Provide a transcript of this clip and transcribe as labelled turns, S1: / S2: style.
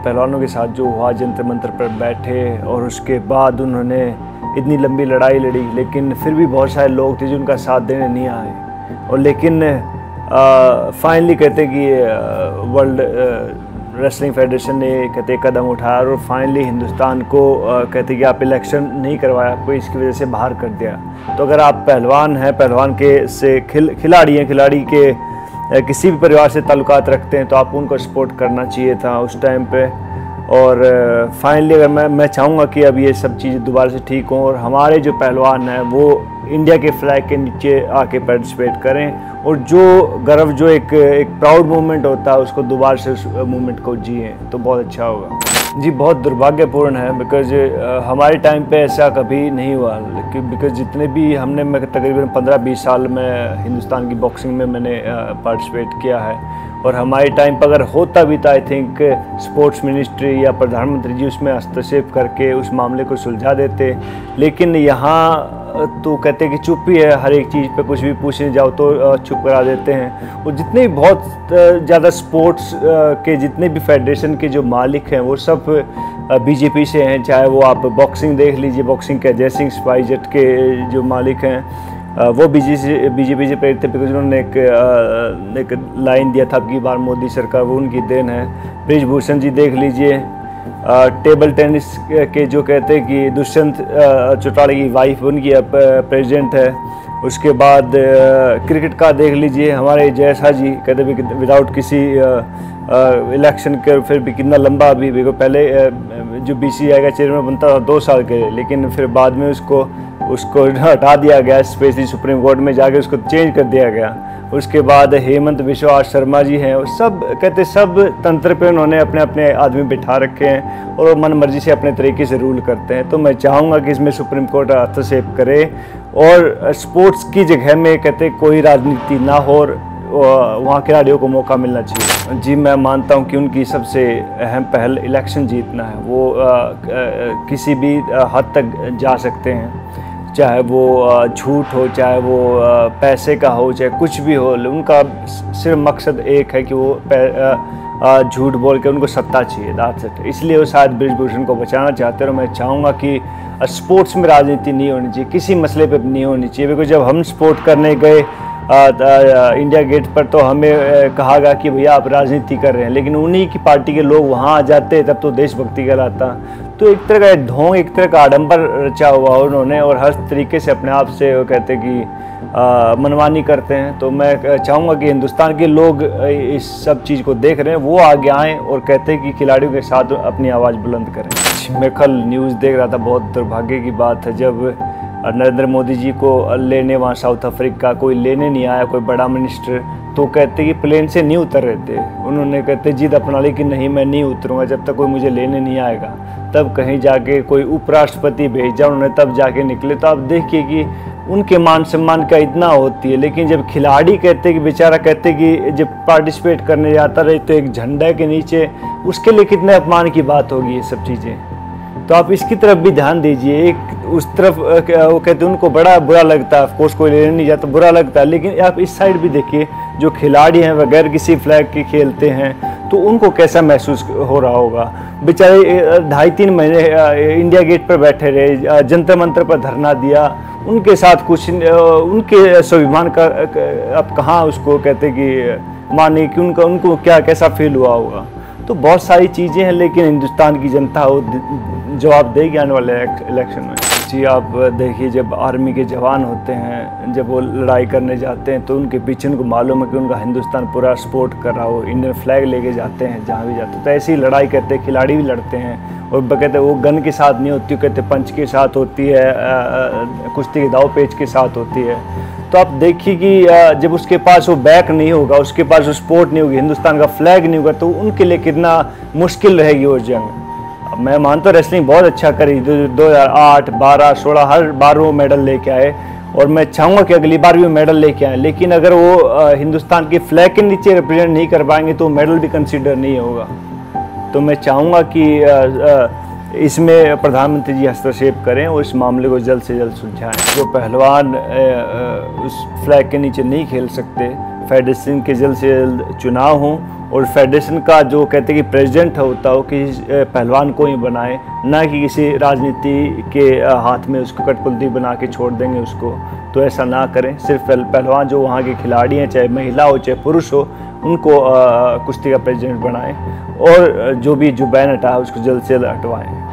S1: पहलवानों के साथ जो हुआ, जंतर मंतर पर बैठे और उसके बाद उन्होंने इतनी लंबी लड़ाई लड़ी, लेकिन फिर भी बहुत सारे लोग थे जो उनका साथ देने नहीं आए। और लेकिन फाइनली कहते कि वर्ल्ड रेसलिंग फेडरेशन ने कहते कदम उठाया और फाइनली हिंदुस्तान को कहते कि आप इलेक्शन नहीं करवाया, आपको इसकी वजह से बाहर कर दिया। तो अगर आप पहलवान हैं, पहलवान के से खिलाड़ी हैं, खिलाड़ी के किसी भी परिवार से ताल्लुकात रखते हैं, तो आपको उनको सपोर्ट करना चाहिए था उस टाइम पे। और फाइनली अगर मैं चाहूँगा कि अब ये सब चीज़ें दोबारा से ठीक हों और हमारे जो पहलवान हैं वो इंडिया के फ्लैग के नीचे आके पार्टिसिपेट करें और जो गर्व, जो एक प्राउड मोमेंट होता है, उसको दोबारा से उस मोमेंट को जिए तो बहुत अच्छा होगा। जी, बहुत दुर्भाग्यपूर्ण है बिकॉज हमारे टाइम पे ऐसा कभी नहीं हुआ, बिकॉज जितने भी हमने, मैं तकरीबन 15-20 साल में हिंदुस्तान की बॉक्सिंग में मैंने पार्टिसिपेट किया है और हमारे टाइम पर अगर होता भी था, आई थिंक स्पोर्ट्स मिनिस्ट्री या प्रधानमंत्री जी उसमें हस्तक्षेप करके उस मामले को सुलझा देते। लेकिन यहाँ तो कहते हैं कि चुप ही है, हर एक चीज़ पे कुछ भी पूछने जाओ तो चुप करा देते हैं। और जितने भी बहुत ज़्यादा स्पोर्ट्स के जितने भी फेडरेशन के जो मालिक हैं वो सब बीजेपी से हैं, चाहे वो आप बॉक्सिंग देख लीजिए, बॉक्सिंग के अजय सिंह स्पाइसजेट के जो मालिक हैं वो बीजेपी से प्रेरित थे, बिकॉज उन्होंने एक लाइन दिया था अब की बार मोदी सरकार, वो उनकी देन है। ब्रिजभूषण जी देख लीजिए, टेबल टेनिस के जो कहते हैं कि दुष्यंत चौटाला की वाइफ उनकी प्रेसिडेंट है। उसके बाद क्रिकेट का देख लीजिए, हमारे जयसा जी कहते भी विदाउट किसी इलेक्शन के फिर भी कितना लंबा अभी भी, पहले जो BCCI का चेयरमैन बनता था 2 साल के, लेकिन फिर बाद में उसको हटा दिया गया, स्पेशली सुप्रीम कोर्ट में जाके उसको चेंज कर दिया गया। उसके बाद हेमंत बिश्वा शर्मा जी हैं, सब कहते सब तंत्र पे उन्होंने अपने अपने आदमी बिठा रखे हैं और वो मन मर्जी से अपने तरीके से रूल करते हैं। तो मैं चाहूँगा कि इसमें सुप्रीम कोर्ट हस्तक्षेप करे और स्पोर्ट्स की जगह में कहते कोई राजनीति ना हो और वहाँ खिलाड़ियों को मौका मिलना चाहिए। जी, मैं मानता हूँ कि उनकी सबसे अहम पहल इलेक्शन जीतना है। वो किसी भी हद तक जा सकते हैं, चाहे वो झूठ हो, चाहे वो पैसे का हो, चाहे कुछ भी हो, उनका सिर्फ मकसद एक है कि वो झूठ बोल के उनको सत्ता चाहिए, दैट्स इट। इसलिए वो शायद ब्रिजभूषण को बचाना चाहते हैं। और मैं चाहूँगा कि स्पोर्ट्स में राजनीति नहीं होनी चाहिए, किसी मसले पे नहीं होनी चाहिए, बिकॉज जब हम स्पोर्ट करने गए इंडिया गेट पर तो हमें कहा गया कि भैया आप राजनीति कर रहे हैं, लेकिन उन्हीं की पार्टी के लोग वहाँ आ जाते तब तो देशभक्ति कहलाता। तो एक तरह का ढोंग, एक तरह का आडंबर रचा हुआ उन्होंने और हर तरीके से अपने आप से वो कहते कि मनमानी करते हैं। तो मैं चाहूँगा कि हिंदुस्तान के लोग इस सब चीज़ को देख रहे हैं, वो आगे आएँ और कहते हैं कि खिलाड़ियों के साथ अपनी आवाज़ बुलंद करें। मैं कल न्यूज़ देख रहा था, बहुत दुर्भाग्य की बात है, जब नरेंद्र मोदी जी को लेने वहाँ साउथ अफ्रीका कोई लेने नहीं आया, कोई बड़ा मिनिस्टर, तो कहते कि प्लेन से नहीं उतर रहे थे। उन्होंने कहते जिद अपना ली कि नहीं मैं नहीं उतरूँगा जब तक कोई मुझे लेने नहीं आएगा। तब कहीं जाके कोई उपराष्ट्रपति भेजा उन्होंने, तब जाके निकले। तो आप देखिए कि उनके मान सम्मान का इतना होती है, लेकिन जब खिलाड़ी कहते कि बेचारा कहते कि जब पार्टिसिपेट करने जाता रहे तो एक झंडा के नीचे, उसके लिए कितने अपमान की बात होगी ये सब चीज़ें। तो आप इसकी तरफ भी ध्यान दीजिए। एक उस तरफ वो कहते हैं उनको बड़ा बुरा लगता है, ऑफकोर्स कोई लेने नहीं जाता बुरा लगता है, लेकिन आप इस साइड भी देखिए, जो खिलाड़ी हैं बगैर किसी फ्लैग के खेलते हैं तो उनको कैसा महसूस हो रहा होगा। बेचारे 2.5-3 महीने इंडिया गेट पर बैठे रहे, जंतर मंतर पर धरना दिया, उनके साथ कुछ उनके स्वाभिमान का अब कहाँ उसको कहते कि माने कि उनको क्या कैसा फील हुआ होगा। तो बहुत सारी चीज़ें हैं, लेकिन हिंदुस्तान की जनता वो जवाब देगी आने वाले इलेक्शन में। जी, आप देखिए जब आर्मी के जवान होते हैं, जब वो लड़ाई करने जाते हैं तो उनके पीछे उनको मालूम है कि उनका हिंदुस्तान पूरा सपोर्ट कर रहा हो, इंडियन फ्लैग लेके जाते हैं जहाँ भी जाते हैं। तो ऐसी लड़ाई करते हैं, खिलाड़ी भी लड़ते हैं और कहते वो गन के साथ नहीं होती, कहते पंच के साथ होती है, कुश्ती के दाव पेच के साथ होती है। तो आप देखिए कि जब उसके पास वो बैक नहीं होगा, उसके पास वो सपोर्ट नहीं होगी, हिंदुस्तान का फ्लैग नहीं होगा, तो उनके लिए कितना मुश्किल रहेगी वो जंग। मैं मानता हूँ रेसलिंग बहुत अच्छा करी, 2008, 12, 16 हर बार वो मेडल लेके आए और मैं चाहूँगा कि अगली बार भी वो मेडल लेके आए। लेकिन अगर वो हिंदुस्तान के फ्लैग के नीचे रिप्रेजेंट नहीं कर पाएंगे तो मेडल भी कंसीडर नहीं होगा। तो मैं चाहूँगा कि इसमें प्रधानमंत्री जी हस्तक्षेप करें और इस मामले को जल्द से जल्द सुलझाएं। जो पहलवान उस फ्लैग के नीचे नहीं खेल सकते, फेडरेशन के जल्द से जल्द चुनाव हों और फेडरेशन का जो कहते हैं कि प्रेसिडेंट होता हो किसी पहलवान को ही बनाए, ना कि किसी राजनीति के हाथ में उसको कठपुतली बना के छोड़ देंगे उसको। तो ऐसा ना करें। सिर्फ पहलवान जो वहाँ के खिलाड़ी हैं, चाहे महिला हो चाहे पुरुष हो, उनको कुश्ती का प्रेसिडेंट बनाएं और जो भी जुबैन हटा है उसको जल्द से जल्द हटवाएं।